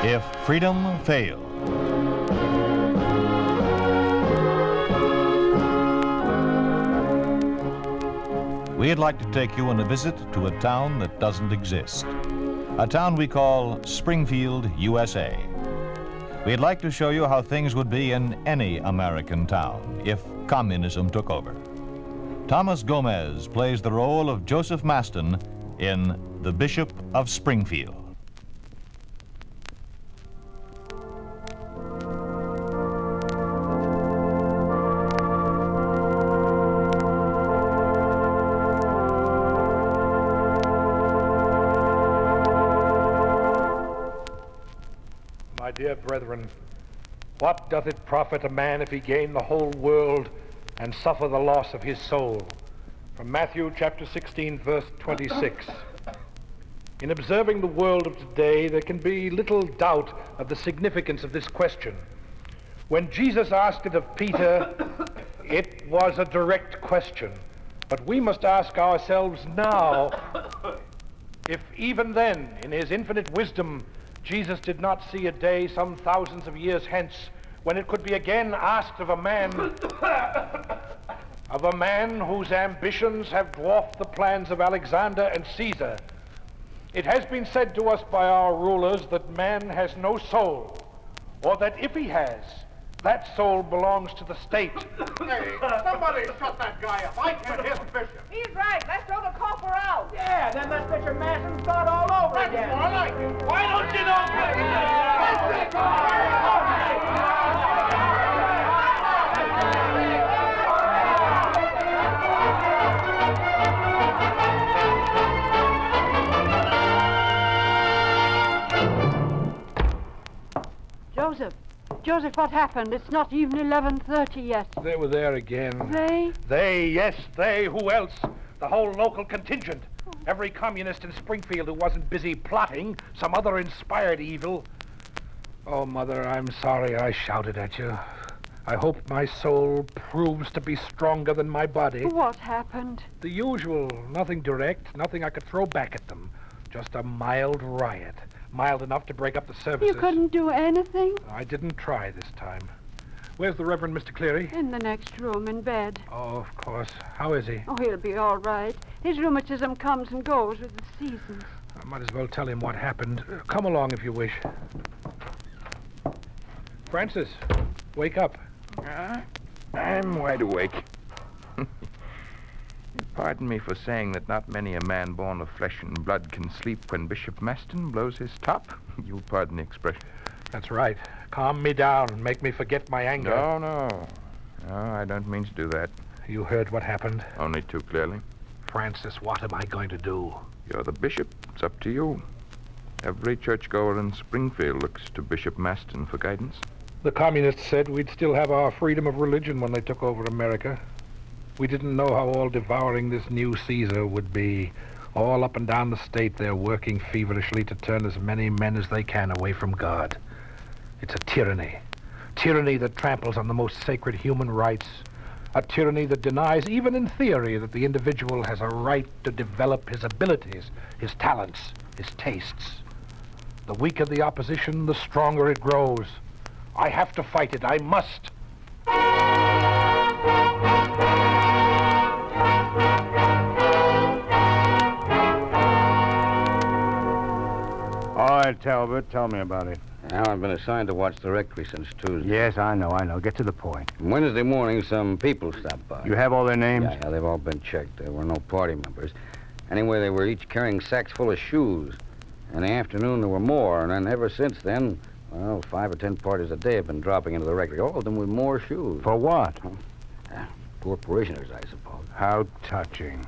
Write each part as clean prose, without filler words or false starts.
If freedom failed. We'd like to take you on a visit to a town that doesn't exist. A town we call Springfield, USA. We'd like to show you how things would be in any American town if communism took over. Thomas Gomez plays the role of Joseph Maston in The Bishop of Springfield. My dear brethren, what doth it profit a man if he gain the whole world and suffer the loss of his soul? From Matthew chapter 16, verse 26. In observing the world of today, there can be little doubt of the significance of this question. When Jesus asked it of Peter, it was a direct question. But we must ask ourselves now, if even then, in his infinite wisdom, Jesus did not see a day some thousands of years hence when it could be again asked of a man whose ambitions have dwarfed the plans of Alexander and Caesar. It has been said to us by our rulers that man has no soul, or that if he has, that soul belongs to the state. Hey, somebody shut that guy up. I can't hear the bishop. He's right. Let's throw the copper out. Yeah, then let's get your Masson start all over That's again. more like it. Why don't you know? Joseph, what happened? It's not even 11:30 yet. They were there again. They? Yes, they. Who else? The whole local contingent. Every communist in Springfield who wasn't busy plotting some other inspired evil. Oh, Mother, I'm sorry I shouted at you. I hope my soul proves to be stronger than my body. What happened? The usual. Nothing direct, nothing I could throw back at them. Just a mild riot. Mild enough to break up the services. You couldn't do anything? I didn't try this time. Where's the Reverend Mr. Cleary? In the next room, in bed. Oh, of course. How is he? Oh, he'll be all right. His rheumatism comes and goes with the seasons. I might as well tell him what happened. Come along if you wish. Francis, wake up. I'm wide awake. Pardon me for saying that not many a man born of flesh and blood can sleep when Bishop Maston blows his top. You'll pardon the expression. That's right. Calm me down and make me forget my anger. No, I don't mean to do that. You heard what happened? Only too clearly. Francis, what am I going to do? You're the bishop. It's up to you. Every churchgoer in Springfield looks to Bishop Maston for guidance. The communists said we'd still have our freedom of religion when they took over America. We didn't know how all-devouring this new Caesar would be. All up and down the state, they're working feverishly to turn as many men as they can away from God. It's a tyranny. Tyranny that tramples on the most sacred human rights. A tyranny that denies, even in theory, that the individual has a right to develop his abilities, his talents, his tastes. The weaker the opposition, the stronger it grows. I have to fight it. I must. All right, Talbot, tell me about it. Now, I've been assigned to watch the rectory since Tuesday. Yes, I know. Get to the point. Wednesday morning, some people stopped by. You have all their names? Yeah, they've all been checked. There were no party members. Anyway, they were each carrying sacks full of shoes. In the afternoon, there were more, and then ever since then, well, 5 or 10 parties a day have been dropping into the rectory, all of them with more shoes. For what? Poor parishioners, I suppose. How touching.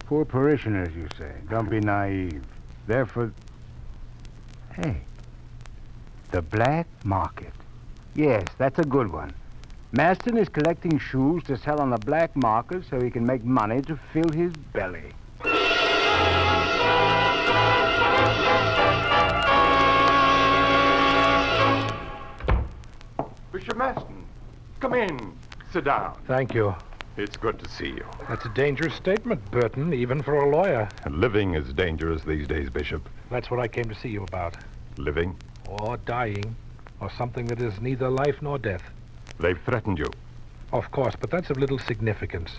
Poor parishioners, you say. Don't be naive. They're for... Hey, the black market. Yes, that's a good one. Maston is collecting shoes to sell on the black market so he can make money to fill his belly. Bishop Maston, come in. Sit down. Thank you. It's good to see you. That's a dangerous statement, Burton, even for a lawyer. Living is dangerous these days, Bishop. That's what I came to see you about. Living? or dying, or something that is neither life nor death. They've threatened you. Of course, but that's of little significance.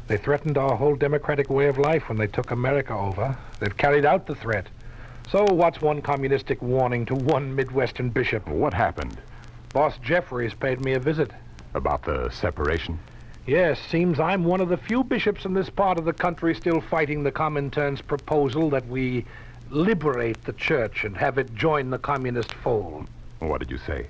They threatened our whole democratic way of life when they took America over. They've carried out the threat. So what's one communistic warning to one Midwestern bishop? What happened? Boss Jeffries paid me a visit. About the separation? Yes, seems I'm one of the few bishops in this part of the country still fighting the Comintern's proposal that we liberate the church and have it join the communist fold. What did you say?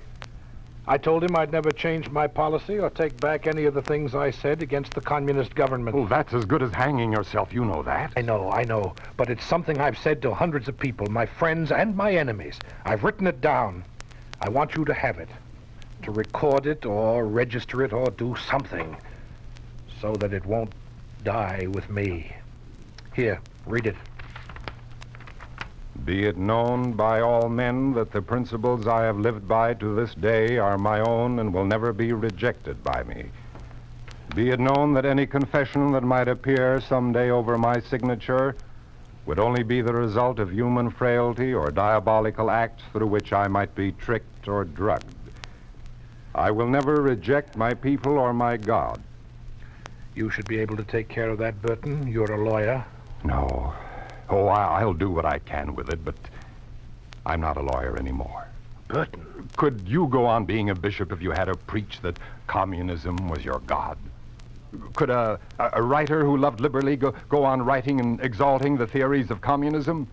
I told him I'd never change my policy or take back any of the things I said against the communist government. Well, that's as good as hanging yourself. You know that. I know. But it's something I've said to hundreds of people, my friends and my enemies. I've written it down. I want you to have it, to record it or register it or do something so that it won't die with me. Here, read it. Be it known by all men that the principles I have lived by to this day are my own and will never be rejected by me. Be it known that any confession that might appear someday over my signature would only be the result of human frailty or diabolical acts through which I might be tricked or drugged. I will never reject my people or my God. You should be able to take care of that, Burton. You're a lawyer. No. Oh, I'll do what I can with it, but I'm not a lawyer anymore. Burton. Could you go on being a bishop if you had to preach that communism was your God? Could a writer who loved liberty go on writing and exalting the theories of communism?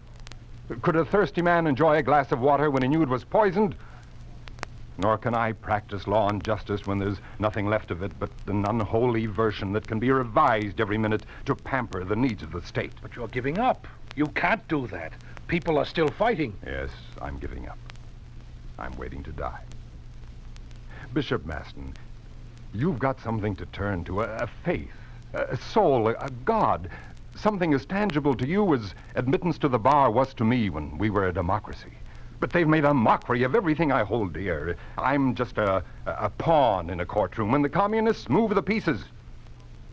Could a thirsty man enjoy a glass of water when he knew it was poisoned? Nor can I practice law and justice when there's nothing left of it but an unholy version that can be revised every minute to pamper the needs of the state. But you're giving up. You can't do that. People are still fighting. Yes, I'm giving up. I'm waiting to die. Bishop Maston, you've got something to turn to, a faith, a soul, a God, something as tangible to you as admittance to the bar was to me when we were a democracy. But they've made a mockery of everything I hold dear. I'm just a pawn in a courtroom when the communists move the pieces.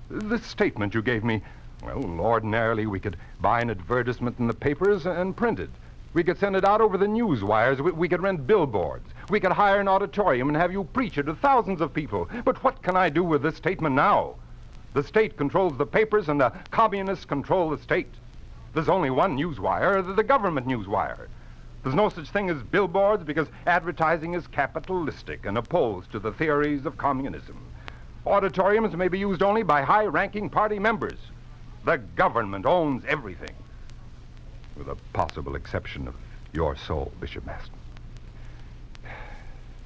This statement you gave me, well, ordinarily we could buy an advertisement in the papers and print it. We could send it out over the news wires. We could rent billboards. We could hire an auditorium and have you preach it to thousands of people. But what can I do with this statement now? The state controls the papers and the communists control the state. There's only one news wire, the government news wire. There's no such thing as billboards because advertising is capitalistic and opposed to the theories of communism. Auditoriums may be used only by high-ranking party members. The government owns everything, with a possible exception of your soul, Bishop Maston.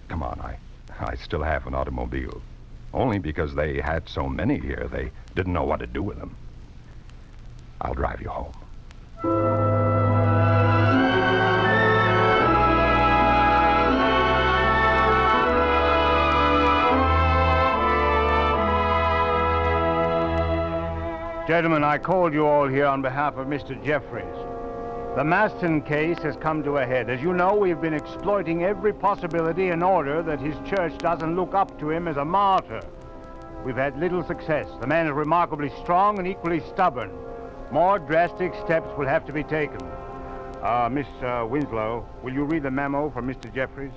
Come on, I still have an automobile. Only because they had so many here, they didn't know what to do with them. I'll drive you home. Gentlemen, I called you all here on behalf of Mr. Jeffries. The Maston case has come to a head. As you know, we've been exploiting every possibility in order that his church doesn't look up to him as a martyr. We've had little success. The man is remarkably strong and equally stubborn. More drastic steps will have to be taken. Miss Winslow, will you read the memo from Mr. Jeffries?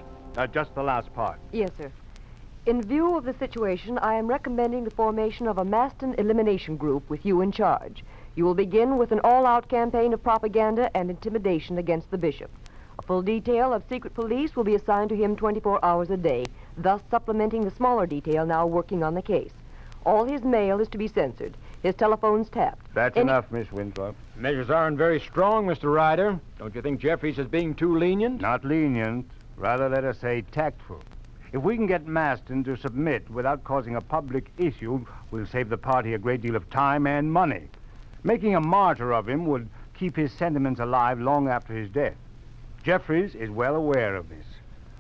Just the last part. Yes, sir. In view of the situation, I am recommending the formation of a Maston elimination group with you in charge. You will begin with an all-out campaign of propaganda and intimidation against the bishop. A full detail of secret police will be assigned to him 24 hours a day, thus supplementing the smaller detail now working on the case. All his mail is to be censored, his telephones tapped. That's enough, Miss Winslow. Measures aren't very strong, Mr. Ryder. Don't you think Jeffries is being too lenient? Not lenient. Rather, let us say tactful. If we can get Maston to submit without causing a public issue, we'll save the party a great deal of time and money. Making a martyr of him would keep his sentiments alive long after his death. Jeffries is well aware of this.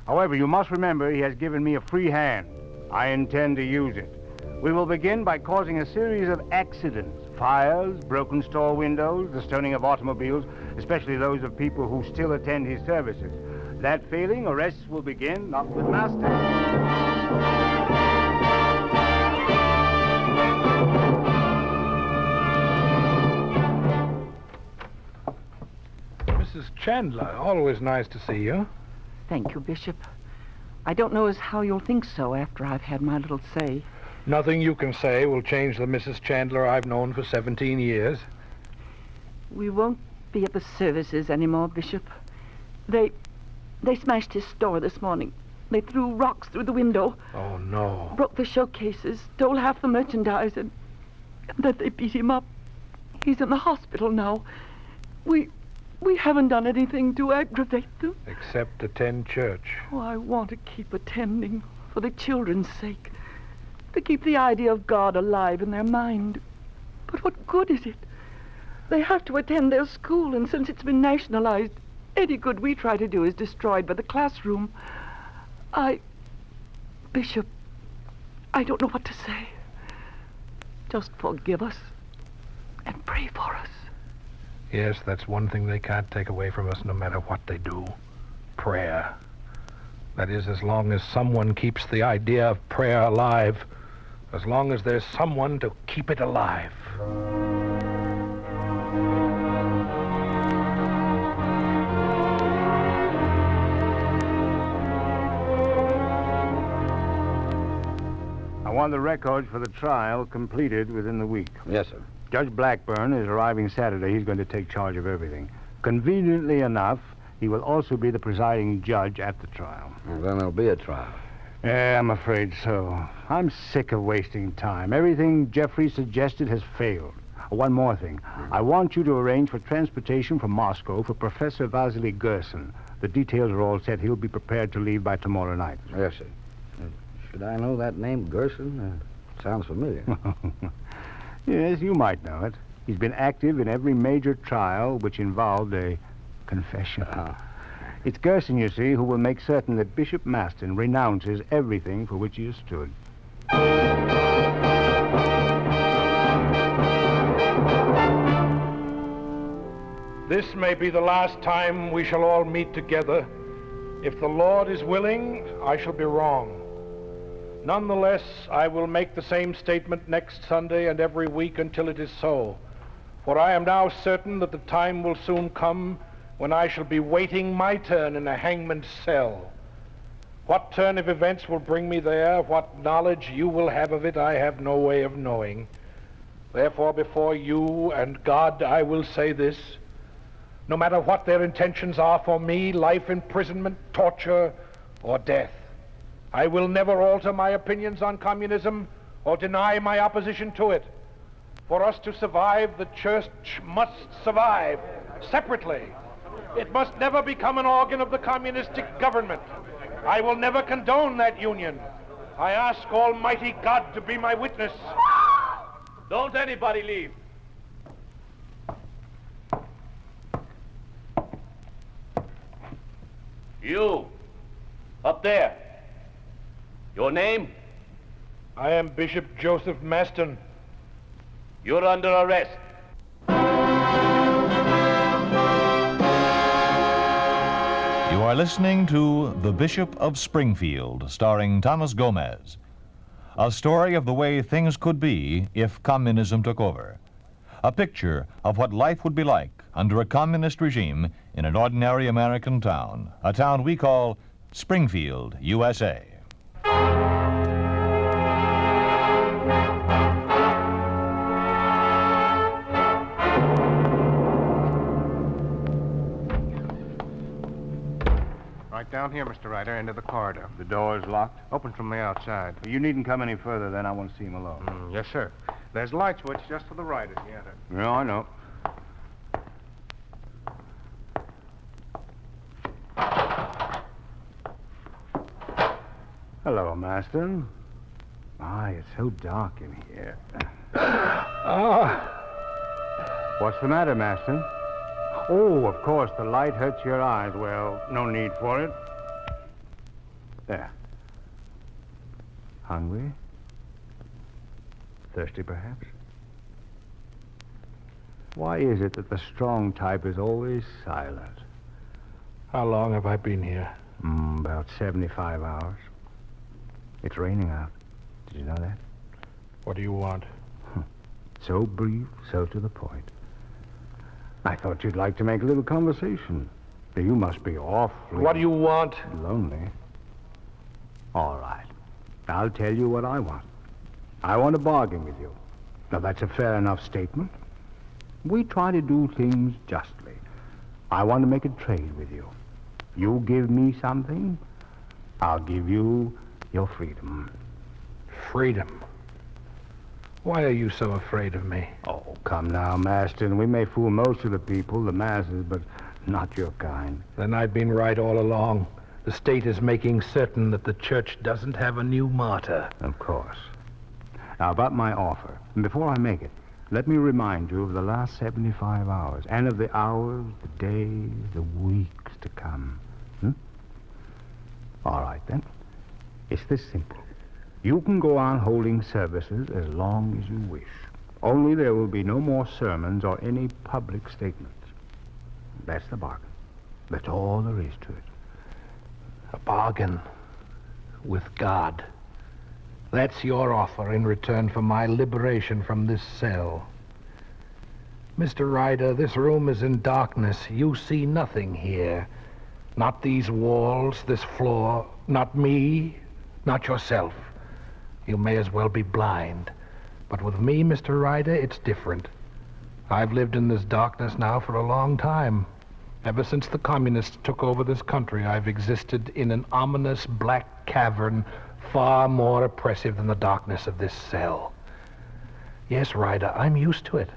However, you must remember he has given me a free hand. I intend to use it. We will begin by causing a series of accidents. Fires, broken store windows, the stoning of automobiles, especially those of people who still attend his services. That failing, arrests will begin, not with Maston. Mrs. Chandler, always nice to see you. Thank you, Bishop. I don't know as how you'll think so after I've had my little say. Nothing you can say will change the Mrs. Chandler I've known for 17 years. We won't be at the services anymore, Bishop. They smashed his store this morning. They threw rocks through the window. Oh, no. Broke the showcases, stole half the merchandise, and then they beat him up. He's in the hospital now. We haven't done anything to aggravate them. Except attend church. Oh, I want to keep attending for the children's sake. To keep the idea of God alive in their mind. But what good is it? They have to attend their school, and since it's been nationalized, any good we try to do is destroyed by the classroom. Bishop, I don't know what to say. Just forgive us and pray for us. Yes, that's one thing they can't take away from us no matter what they do. Prayer. That is, as long as someone keeps the idea of prayer alive. As long as there's someone to keep it alive. I want the records for the trial completed within the week. Yes, sir. Judge Blackburn is arriving Saturday. He's going to take charge of everything. Conveniently enough, he will also be the presiding judge at the trial. Well, then there'll be a trial. Yeah, I'm afraid so. I'm sick of wasting time. Everything Jeffrey suggested has failed. One more thing. I want you to arrange for transportation from Moscow for Professor Vasily Gerson. The details are all set. He'll be prepared to leave by tomorrow night. Yes, sir. Should I know that name, Gerson? Sounds familiar. Yes, you might know it. He's been active in every major trial which involved a confession. It's Gerson, you see, who will make certain that Bishop Maston renounces everything for which he has stood. This may be the last time we shall all meet together. If the Lord is willing, I shall be wrong. Nonetheless, I will make the same statement next Sunday and every week until it is so. For I am now certain that the time will soon come when I shall be waiting my turn in a hangman's cell. What turn of events will bring me there, what knowledge you will have of it, I have no way of knowing. Therefore, before you and God, I will say this. No matter what their intentions are for me, life imprisonment, torture, or death, I will never alter my opinions on communism or deny my opposition to it. For us to survive, the church must survive separately. It must never become an organ of the communistic government. I will never condone that union. I ask Almighty God to be my witness. Don't anybody leave. You, up there. Your name? I am Bishop Joseph Maston. You're under arrest. You are listening to The Bishop of Springfield, starring Thomas Gomez. A story of the way things could be if communism took over. A picture of what life would be like under a communist regime in an ordinary American town, a town we call Springfield, USA. Right down here, Mr. Ryder, into the corridor. The door is locked? Open from the outside. You needn't come any further, then. I want to see him alone. Yes, sir. There's a light switch just to the right as you enter. Yeah, I know. Hello, Maston. My, it's so dark in here. What's the matter, Maston? Oh, of course, the light hurts your eyes. Well, no need for it. There. Hungry? Thirsty, perhaps? Why is it that the strong type is always silent? How long have I been here? About 75 hours. It's raining out. Did you know that? What do you want? So brief, so to the point. I thought you'd like to make a little conversation. You must be awfully... What do you want? Lonely. All right. I'll tell you what I want. I want to bargain with you. Now, that's a fair enough statement. We try to do things justly. I want to make a trade with you. You give me something, I'll give you your freedom. Freedom? Why are you so afraid of me? Oh, come now, Maston. We may fool most of the people, the masses, but not your kind. Then I've been right all along. The state is making certain that the church doesn't have a new martyr. Of course. Now, about my offer. And before I make it, let me remind you of the last 75 hours, and of the hours, the days, the weeks to come. All right, then. It's this simple. You can go on holding services as long as you wish. Only there will be no more sermons or any public statements. That's the bargain. That's all there is to it. A bargain with God. That's your offer in return for my liberation from this cell. Mr. Ryder, this room is in darkness. You see nothing here. Not these walls, this floor, not me, not yourself. You may as well be blind. But with me, Mr. Ryder, it's different. I've lived in this darkness now for a long time. Ever since the communists took over this country, I've existed in an ominous black cavern far more oppressive than the darkness of this cell. Yes, Ryder, I'm used to it.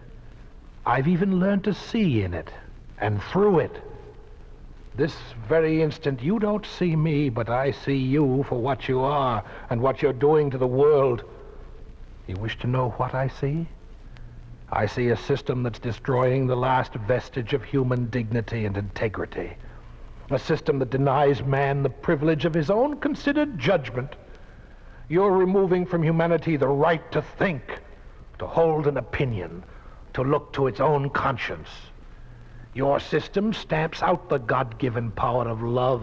I've even learned to see in it and through it. This very instant, you don't see me, but I see you for what you are and what you're doing to the world. You wish to know what I see? I see a system that's destroying the last vestige of human dignity and integrity. A system that denies man the privilege of his own considered judgment. You're removing from humanity the right to think, to hold an opinion, to look to its own conscience. Your system stamps out the God-given power of love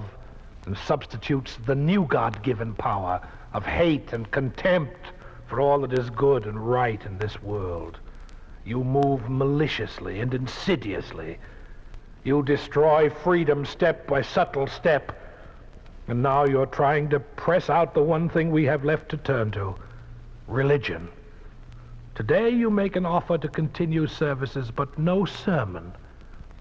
and substitutes the new God-given power of hate and contempt for all that is good and right in this world. You move maliciously and insidiously. You destroy freedom step by subtle step. And now you're trying to press out the one thing we have left to turn to, religion. Today you make an offer to continue services, but no sermon.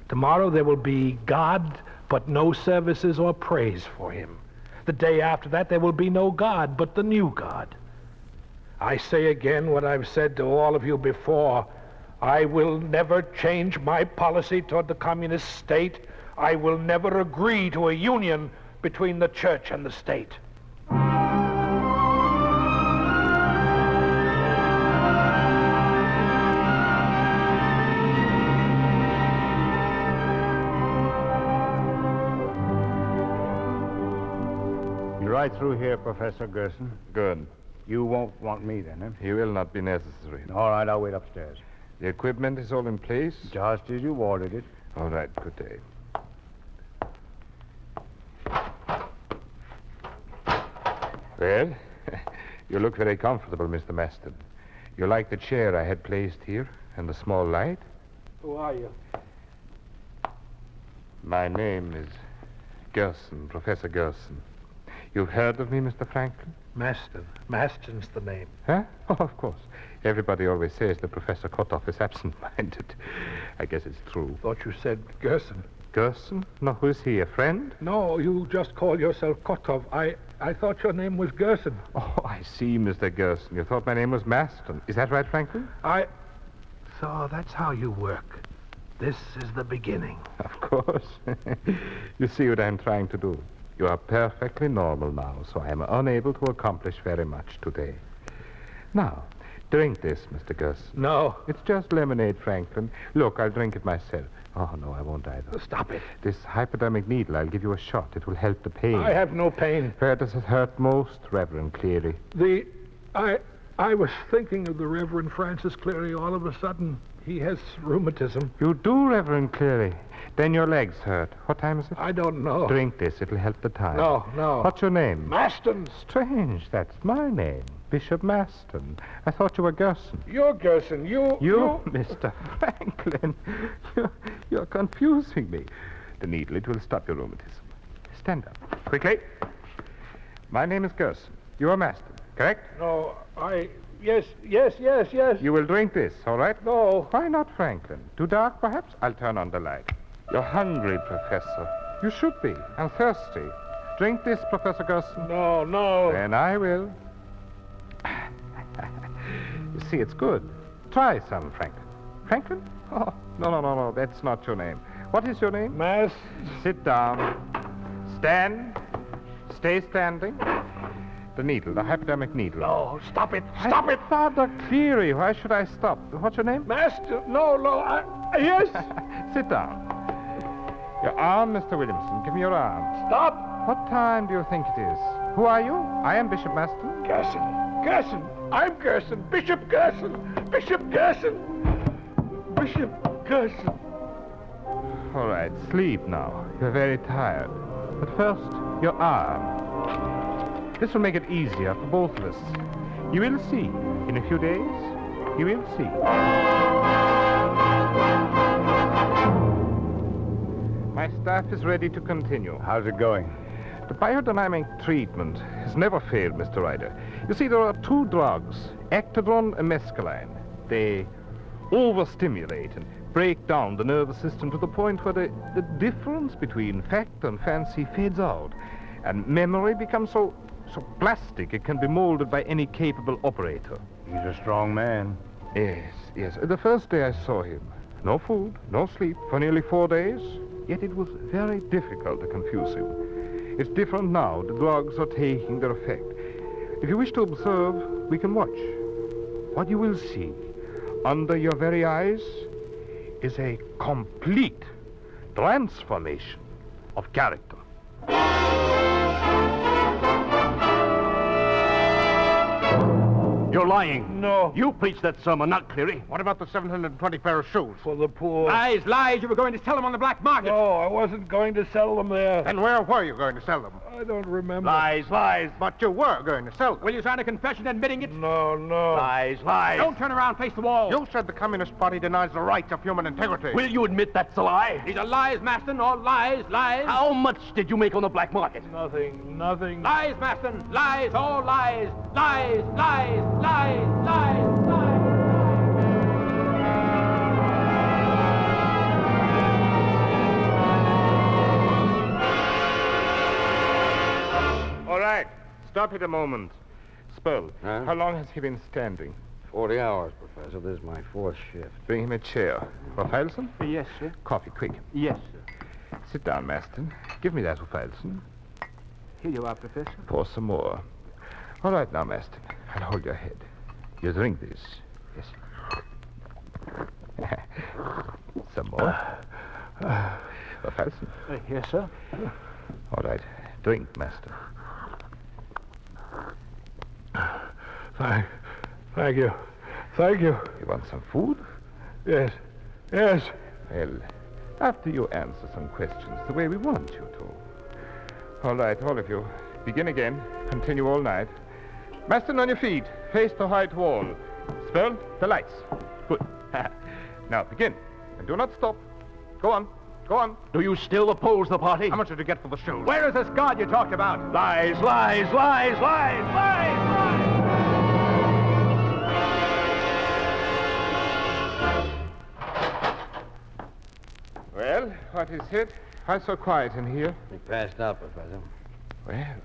Tomorrow there will be God, but no services or praise for him. The day after that there will be no God, but the new God. I say again what I've said to all of you before. I will never change my policy toward the communist state. I will never agree to a union between the church and the state. Right through here, Professor Gerson. Good. You won't want me then, eh? He will not be necessary. All right, I'll wait upstairs. The equipment is all in place? Just as you ordered it. All right, good day. Well, you look very comfortable, Mr. Maston. You like the chair I had placed here and the small light? Who are you? My name is Gerson, Professor Gerson. You've heard of me, Mr. Franklin? Maston. Maston's the name. Huh? Oh, of course. Everybody always says the Professor Kotoff is absent-minded. I guess it's true. Thought you said Gerson. Gerson? No, who's he, a friend? No, you just call yourself Kotov. I thought your name was Gerson. Oh, I see, Mr. Gerson. You thought my name was Maston. Is that right, Franklin? So that's how you work. This is the beginning. Of course. You see what I'm trying to do. You are perfectly normal now, so I am unable to accomplish very much today. Now, drink this, Mr. Gerson. No. It's just lemonade, Franklin. Look, I'll drink it myself. Oh, no, I won't either. Stop it. This hypodermic needle, I'll give you a shot. It will help the pain. I have no pain. Where does it hurt most, Reverend Cleary? I was thinking of the Reverend Francis Cleary all of a sudden. He has rheumatism. You do, Reverend Cleary? Then your legs hurt. What time is it? I don't know. Drink this. It'll help the time. No. What's your name? Maston. Strange. That's my name. Bishop Maston. I thought you were Gerson. You're Gerson. You... Mr. Franklin. You're confusing me. The needle, it will stop your rheumatism. Stand up. Quickly. My name is Gerson. You are Maston, correct? No, Yes. You will drink this, all right? No. Why not, Franklin? Too dark, perhaps? I'll turn on the light. You're hungry, Professor. You should be. And thirsty. Drink this, Professor Gerson. No. Then I will. You see, it's good. Try some, Franklin. Franklin? Oh, no. That's not your name. What is your name? Mass. Sit down. Stand. Stay standing. The needle, the hypodermic needle. No, stop it. Stop it. Father Cleary, why should I stop? What's your name? Master. No. Yes. Sit down. Your arm, Mr. Williamson. Give me your arm. Stop. What time do you think it is? Who are you? I am Bishop Maston. Gerson. I'm Gerson. Bishop Gerson. All right, sleep now. You're very tired. But first, your arm. This will make it easier for both of us. You will see. In a few days, you will see. My staff is ready to continue. How's it going? The biodynamic treatment has never failed, Mr. Ryder. You see, there are two drugs, Actadron and mescaline. They overstimulate and break down the nervous system to the point where the difference between fact and fancy fades out, and memory becomes so plastic it can be molded by any capable operator. He's a strong man. Yes. The first day I saw him, no food, no sleep for nearly 4 days, yet it was very difficult to confuse him. It's different now. The drugs are taking their effect. If you wish to observe, we can watch. What you will see under your very eyes is a complete transformation of character. You're lying. No. You preached that sermon, not Cleary. What about the 720 pair of shoes? For the poor. Lies. You were going to sell them on the black market. No, I wasn't going to sell them there. And where were you going to sell them? I don't remember. Lies. But you were going to sell them. Will you sign a confession admitting it? No. Lies. Don't turn around, face the wall. You said the Communist Party denies the rights of human integrity. Will you admit that's a lie? These are lies, Maston. All lies. How much did you make on the black market? Nothing. Lies, Maston. Lies. All lies. Lies. All right, stop it a moment. Spurl, Huh? how long has he been standing? 40 hours, Professor. This is my 4th shift. Bring him a chair. Raffaelson? Yes, sir. Coffee, quick. Yes, sir. Sit down, Maston. Give me that, Raffaelson. Here you are, Professor. Pour some more. All right, now, Maston. I'll hold your head. You drink this. Yes. Some more. Raffaelson. Yes, sir. All right. Drink, Master. Thank you. You want some food? Yes. Well, after you answer some questions the way we want you to. All right, all of you. Begin again. Continue all night. Maston, on your feet. Face the white wall. Spurl, the lights. Good. Now, begin. And do not stop. Go on. Do you still oppose the party? How much did you get for the shoes? Where is this God you talked about? Lies. Well, what is it? Why so quiet in here? He passed out, Professor. Well,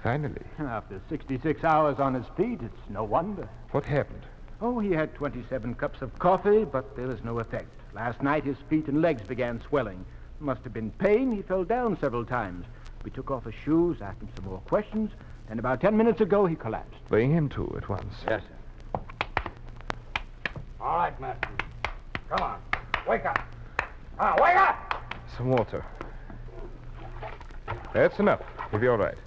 finally. After 66 hours on his feet, it's no wonder. What happened? Oh, he had 27 cups of coffee, but there was no effect. Last night, his feet and legs began swelling. Must have been pain. He fell down several times. We took off his shoes, asked him some more questions, and about 10 minutes ago, he collapsed. Bring him to at once. Yes, sir. All right, Master. Come on. Wake up. Wake up! Some water. That's enough. He'll be all right.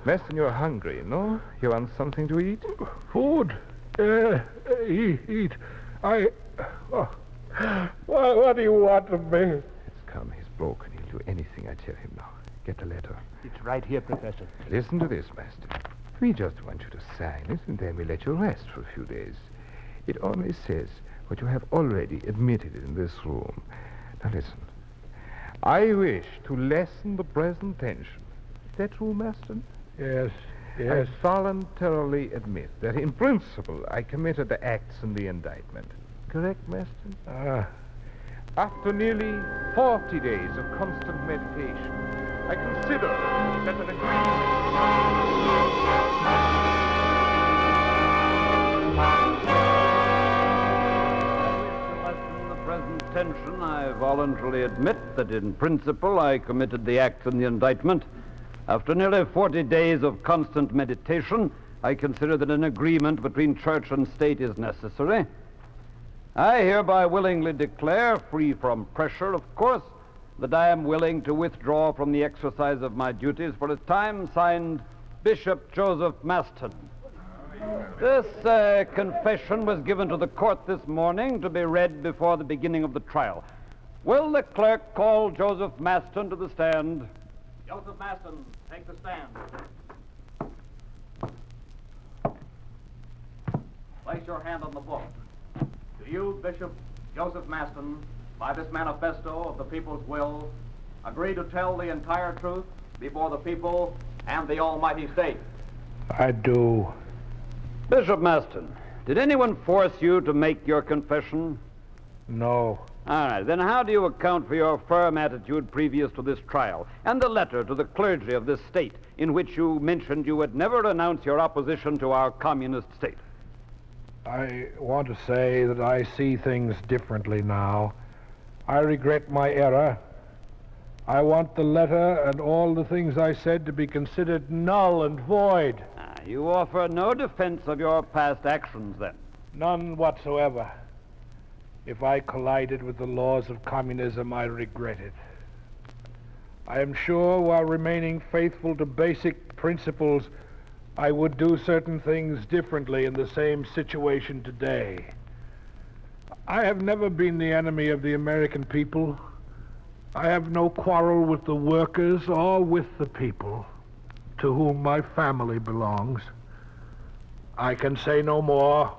Maston, you're hungry, no? You want something to eat? Food? Eat. What do you want of me? It's come. He's broken. He'll do anything I tell him now. Get the letter. It's right here, Professor. Listen to this, Master. We just want you to sign it, and then we let you rest for a few days. It only says, what you have already admitted in this room. Now listen. I wish to lessen the present tension. Is that true, Maston? Yes, yes. I voluntarily admit that in principle I committed the acts in the indictment. Correct, Maston? After nearly 40 days of constant meditation, I consider that an tension, I voluntarily admit that in principle I committed the acts in the indictment. After nearly 40 days of constant meditation, I consider that an agreement between church and state is necessary. I hereby willingly declare, free from pressure, of course, that I am willing to withdraw from the exercise of my duties for a time. Signed, Bishop Joseph Maston. This confession was given to the court this morning to be read before the beginning of the trial. Will the clerk call Joseph Maston to the stand? Joseph Maston, take the stand. Place your hand on the book. Do you, Bishop Joseph Maston, by this manifesto of the people's will, agree to tell the entire truth before the people and the almighty state? I do. Bishop Maston, did anyone force you to make your confession? No. All right, then how do you account for your firm attitude previous to this trial and the letter to the clergy of this state in which you mentioned you would never renounce your opposition to our communist state? I want to say that I see things differently now. I regret my error. I want the letter and all the things I said to be considered null and void. You offer no defense of your past actions, then? None whatsoever. If I collided with the laws of communism, I regret it. I am sure, while remaining faithful to basic principles, I would do certain things differently in the same situation today. I have never been the enemy of the American people. I have no quarrel with the workers or with the people to whom my family belongs. I can say no more,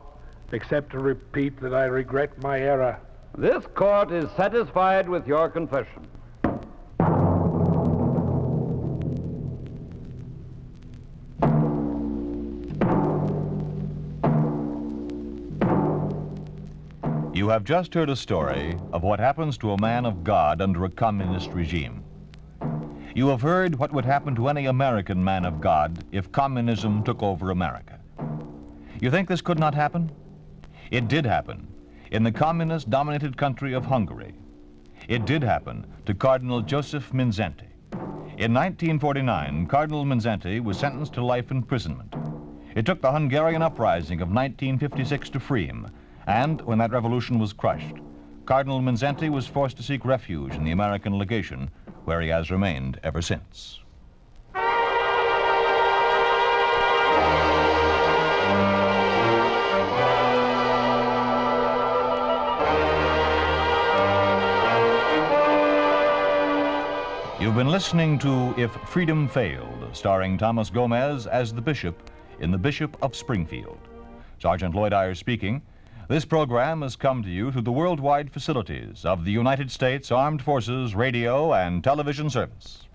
except to repeat that I regret my error. This court is satisfied with your confession. You have just heard a story of what happens to a man of God under a communist regime. You have heard what would happen to any American man of God if communism took over America. You think this could not happen? It did happen in the communist-dominated country of Hungary. It did happen to Cardinal Joseph Mindszenty. In 1949, Cardinal Mindszenty was sentenced to life imprisonment. It took the Hungarian uprising of 1956 to free him, and when that revolution was crushed, Cardinal Mindszenty was forced to seek refuge in the American legation, where he has remained ever since. You've been listening to If Freedom Failed, starring Thomas Gomez as the Bishop in The Bishop of Springfield. Sergeant Lloyd Ayers speaking. This program has come to you through the worldwide facilities of the United States Armed Forces Radio and Television Service.